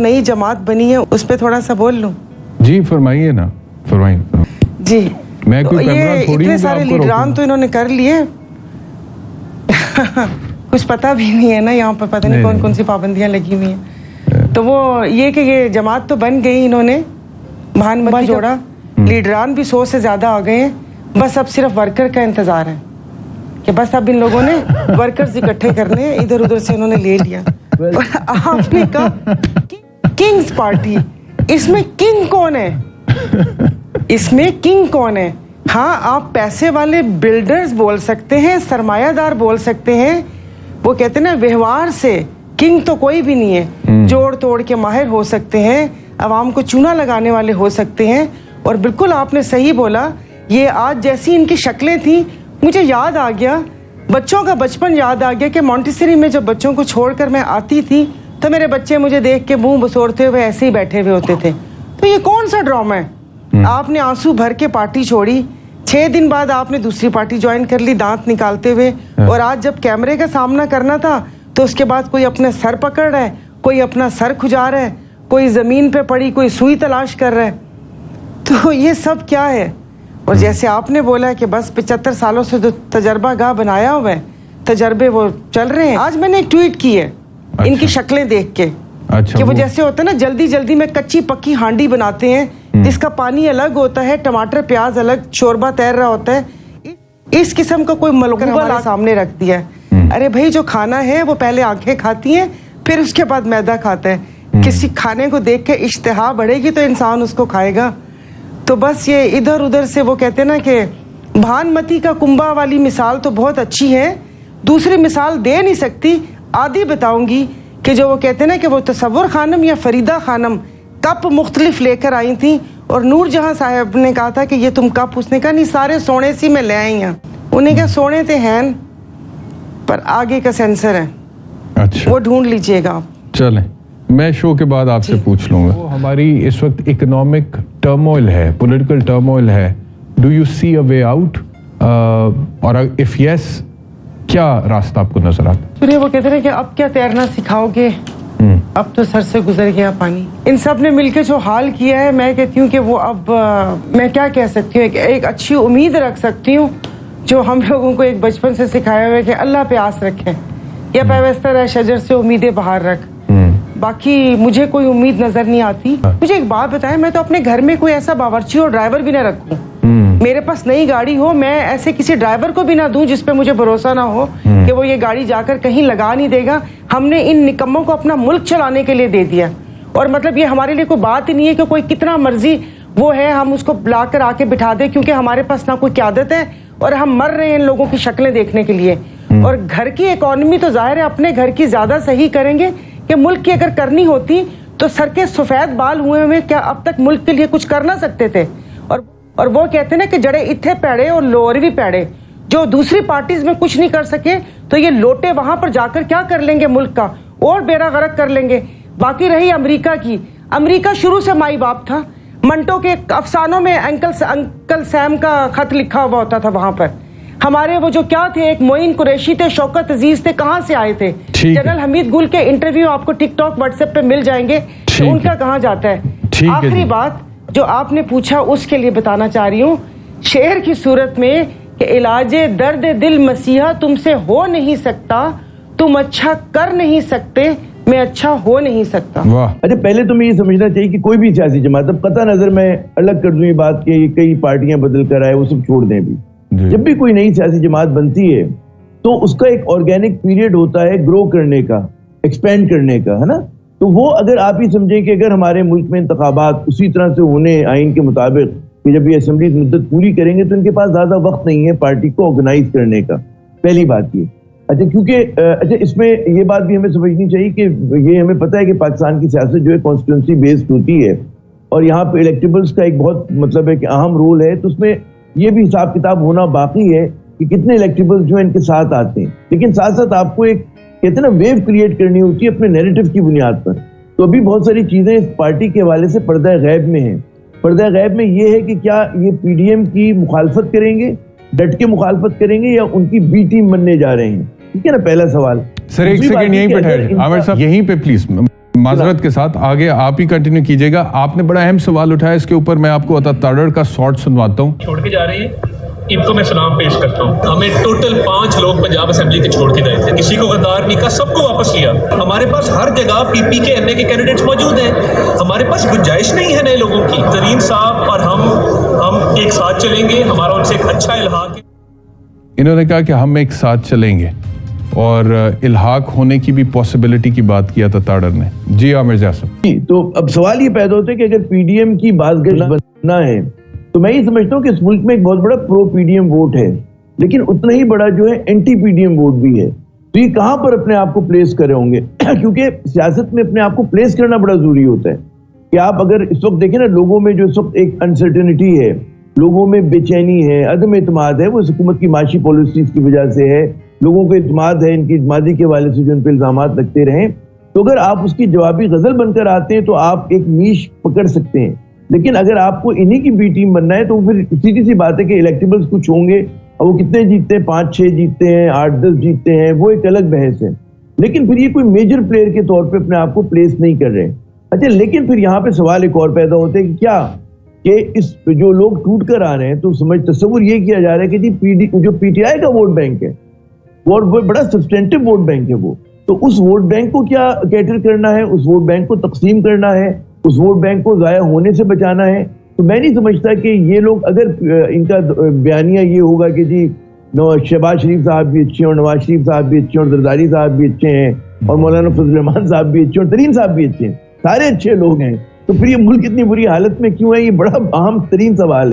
नई जमात बनी है उस पे थोड़ा सा बोल लूं? जी फरमाइए ना, फरमाइए जी। मैं कोई तो कैमरा ये थोड़ी इतने हूँ कि सारे आपको लीडरान रोकूं। तो इन्होंने कर लिए कुछ पता भी नहीं है ना, यहाँ पर पता नहीं कौन कौन सी पाबंदियां लगी हुई हैं। तो वो ये कि ये जमात तो बन गई, इन्होंने भानमती जोड़ा, लीडरान भी 100 से ज्यादा आ गए हैं, बस अब सिर्फ वर्कर का इंतजार है कि बस अब इन लोगों ने वर्कर्स इकट्ठे करने हैं, इधर उधर से इन्होंने ले लिया। और आपने कहा किंग्स पार्टी, इसमें किंग कौन है? इसमें किंग कौन है? हाँ, आप पैसे वाले बिल्डर्स बोल सकते हैं, सरमायादार बोल सकते हैं, वो कहते हैं ना व्यवहार से किंग तो कोई भी नहीं है। जोड़ तोड़ के माहिर हो सकते हैं, अवाम को चूना लगाने वाले हो सकते हैं। और बिल्कुल आपने सही बोला, ये आज जैसी इनकी शक्लें थी, मुझे याद आ गया, बच्चों का बचपन याद आ गया कि मॉन्टेसरी में जब बच्चों को छोड़कर मैं आती थी तो मेरे बच्चे मुझे देख के मुंह बसोरते हुए ऐसे ही बैठे हुए होते थे। तो ये कौन सा ड्रामा है? आपने आंसू भर के पार्टी छोड़ी, 6 दिन बाद आपने दूसरी पार्टी ज्वाइन कर ली दांत निकालते हुए, और आज जब कैमरे का सामना करना था तो उसके बाद कोई अपने सर पकड़ रहा है, कोई अपना सर खुजा रहा है, कोई जमीन पे पड़ी कोई सुई तलाश कर रहा है। तो ये सब क्या है? और जैसे आपने बोला कि बस 75 सालों से जो तजर्बा गाह बनाया हुआ है, तजर्बे वो चल रहे हैं। आज मैंने एक ट्वीट की है इनकी शक्लें देख के, कि वो जैसे होता है ना, जल्दी जल्दी में कच्ची पक्की हांडी बनाते हैं जिसका पानी अलग होता है, टमाटर प्याज अलग, शोरबा तैर रहा होता है, इस किस्म का कोई मलगूबा सामने रख दिया है। अरे भाई, जो खाना है वो पहले आंखें खाती हैं, फिर उसके बाद मैदा खाता है। किसी खाने को देख के इश्तिहा बढ़ेगी तो इंसान उसको खाएगा। तो बस ये इधर उधर से वो कहते हैं ना कि भानमती का कुंभा वाली मिसाल तो बहुत अच्छी है, दूसरी मिसाल दे नहीं सकती। आदि बताऊंगी कि जो वो कहते हैं ना कि वो तसव्वुर खानम या फरीदा खानम कप मुख्तलिफ लेकर आई थी, और नूर जहां साहब ने कहा था कि ये तुम कप, उसने कहा नहीं सारे सोने सी में ले आई हैं। उन्हें क्या सोने थे हैं, पर आगे का सेंसर है। अच्छा, वो ढूंढ लीजिएगा आप। चलें, मैं शो के बाद आपसे पूछ लूंगा। वो हमारी इस वक्त इकोनॉमिक टर्मोइल है, पॉलिटिकल टर्मोइल है, do you see a way out, और इफ यस, क्या रास्ता आपको नजर आता है? फिर वो कहते हैं कि अब क्या तैरना सिखाओगे, अब तो सर से गुजर गया पानी। इन सब ने मिलकर जो हाल किया है, मैं कहती हूँ कि वो अब मैं क्या कह सकती हूँ, एक अच्छी उम्मीद रख सकती हूँ जो हम लोगों को एक बचपन से सिखाया हुआ है कि अल्लाह पे आस रखें, या पैवस्तर है शजर से उम्मीदें बाहर रख। बाकी मुझे कोई उम्मीद नजर नहीं आती। मुझे एक बात बताएं, मैं तो अपने घर में कोई ऐसा बावर्ची और ड्राइवर भी ना रखूं, मेरे पास नई गाड़ी हो, मैं ऐसे किसी ड्राइवर को भी ना दूं जिस पे मुझे भरोसा ना हो कि वो ये गाड़ी जाकर कहीं लगा नहीं देगा। हमने इन निकम्मों को अपना मुल्क चलाने के लिए दे दिया, और मतलब ये हमारे लिए कोई बात ही नहीं है कि कोई कितना मर्जी वो है हम उसको बुलाकर आके बिठा दे, क्योंकि हमारे पास ना कोई क़यादत है और हम मर रहे हैं इन लोगों की शक्लें देखने के लिए। और घर की इकोनॉमी तो जाहिर है अपने घर की ज्यादा सही करेंगे कि मुल्क की अगर करनी होती तो सर के सफेद बाल हुए में क्या अब तक मुल्क के लिए कुछ कर ना सकते थे? और वो कहते हैं ना कि जड़े इत्थे पैड़े और लोअर भी पैड़े, जो दूसरी पार्टीज में कुछ नहीं कर सके तो ये लोटे वहां पर जाकर क्या कर लेंगे, मुल्क का और बेड़ा गर्क कर लेंगे। बाकी रही अमेरिका की, अमेरिका शुरू से माई बाप था। मंटो के अफसानों में अंकल सैम का खत लिखा हुआ होता था वहां पर। हमारे वो जो क्या थे, एक मोइन कुरैशी थे, शौकत अजीज थे, कहां से आए थे? जनरल हमीद गुल के इंटरव्यू आपको टिकटॉक व्हाट्सएप पे मिल जाएंगे, तो उनका कहां जाता है। आखिरी बात जो आपने पूछा उसके लिए बताना चाह रही हूँ, शेर की सूरत में कि इलाजे दर्द दिल मसीहा तुमसे हो नहीं सकता, तुम अच्छा कर नहीं सकते, मैं अच्छा हो नहीं सकता। अच्छा, पहले तुम्हें ये समझना चाहिए कि कोई भी सियासी जमात, अब कतई नजर मैं अलग कर दूं ये बात कि कई पार्टियां बदल कर आए, वो सब छोड़ दें भी। जब भी कोई नई सियासी जमात बनती है तो उसका एक ऑर्गेनिक पीरियड होता है ग्रो करने का, एक्सपेंड करने का, है ना। तो वो अगर आप ही समझें कि अगर हमारे मुल्क में इंतखाबात उसी तरह से होने आइन के मुताबिक कि जब ये असेंबली मुद्दत पूरी करेंगे तो इनके पास ज्यादा वक्त नहीं है पार्टी को ऑर्गेनाइज करने का, पहली बात ये। अच्छा, क्योंकि अच्छा इसमें ये बात भी हमें समझनी चाहिए कि ये हमें पता है कि पाकिस्तान की सियासत जो है कॉन्स्टिट्यूंसी बेस्ड होती है, और यहाँ पे इलेक्टेबल्स का एक बहुत मतलब है कि अहम रोल है। तो उसमें ये भी हिसाब किताब होना बाकी है कि कितने इलेक्टेबल्स जो है इनके साथ आते हैं। लेकिन साथ साथ आपको एक कहते हैं ना वेव क्रिएट करनी होती है अपने नैरेटिव की बुनियाद पर। तो अभी बहुत सारी चीजें इस पार्टी के हवाले से पर्दा गैब में हैं। पर्दा गैब में ये है कि क्या ये पीडीएम की मुखालफत करेंगे, डट के मुखालफत करेंगे, या उनकी बी टीम बनने जा रहे हैं? ठीक है ना, पहला सवाल। सर एक सेकंड यहीं पे ठहरे, आमिर साहब यहीं पे प्लीज, معذرت کے ساتھ آگے آپ ہی کنٹینیو کیجئے گا. آپ نے بڑا اہم سوال اٹھایا, اس کے اوپر میں آپ کو عطا تاڑڑ کا شارٹ سنواتا ہوں. چھوڑ کے جا رہی ہے, ان کو میں سلام پیش کرتا ہوں. ہمیں ٹوٹل 5 لوگ پنجاب اسمبلی کے چھوڑ کے گئے تھے, کسی کو غدار نہیں کہا, سب کو واپس لیا. ہمارے پاس ہر جگہ پی پی کے ایم اے کے کینڈیڈیٹس موجود ہیں, ہمارے پاس گنجائش نہیں ہے نئے لوگوں کی. ترین صاحب اور ہم ایک ساتھ چلیں گے, ہمارا ان سے ایک اچھا الحاق ہے. انہوں نے کہا کہ ہم ایک ساتھ چلیں گے, اور الحاق ہونے کی بھی پاسبلٹی کی بات کیا تھا تاڑر نے. جی عامر جاسم. تو اب سوال یہ پیدا ہوتا ہے کہ اگر پی ڈی ایم کی بازگشت بننا ہے تو میں یہ سمجھتا ہوں کہ اس ملک میں ایک بہت بڑا pro P D M vote ہے, لیکن اتنا ہی بڑا جو ہے anti P D M vote بھی ہے. تو یہ کہاں پر اپنے آپ کو پلیس کرے ہوں گے؟ کیونکہ سیاست میں اپنے آپ کو پلیس کرنا بڑا ضروری ہوتا ہے کہ آپ اگر اس وقت دیکھیں نا, لوگوں میں جو اس وقت ایک انسرٹنٹی ہے, لوگوں میں بے چینی ہے, عدم اعتماد ہے, وہ حکومت کی معاشی پالیسیز کی وجہ سے ہے. لوگوں کو اعتماد ہے ان کی اعتمادی کے حوالے سے جو ان پہ الزامات لگتے رہیں, تو اگر آپ اس کی جوابی غزل بن کر آتے ہیں تو آپ ایک نیش پکڑ سکتے ہیں. لیکن اگر آپ کو انہی کی بی ٹیم بننا ہے تو پھر سیدھی سی بات ہے کہ الیکٹیبلز کچھ ہوں گے, اور وہ کتنے جیتتے ہیں, 5-6 جیتتے ہیں, 8-10 جیتتے ہیں, وہ ایک الگ بحث ہے. لیکن پھر یہ کوئی میجر پلیئر کے طور پہ اپنے آپ کو پلیس نہیں کر رہے. اچھا, لیکن پھر یہاں پہ سوال ایک اور پیدا ہوتا ہے کہ کیا کہ اس جو لوگ ٹوٹ کر آ رہے ہیں تو تصور یہ کیا جا رہا ہے کہ جی جو پی ٹی آئی کا ووٹ بینک ہے وہ بڑا سبسٹینٹو ووٹ بینک ہے, وہ تو اس ووٹ بینک کو کیا کیٹر کرنا ہے, اس ووٹ بینک کو تقسیم کرنا ہے, اس ووٹ بینک کو ضائع ہونے سے بچانا ہے. تو میں نہیں سمجھتا کہ یہ لوگ, اگر ان کا بیانیہ یہ ہوگا کہ جی شہباز شریف صاحب بھی اچھے ہیں, اور نواز شریف صاحب بھی اچھے ہیں, اور زرداری صاحب بھی اچھے ہیں, اور مولانا فضل الرحمان صاحب بھی اچھے ہیں, اور ترین صاحب بھی اچھے ہیں, سارے اچھے لوگ ہیں, تو پھر یہ ملک اتنی بری حالت میں کیوں ہے؟ یہ بڑا اہم ترین سوال ہے.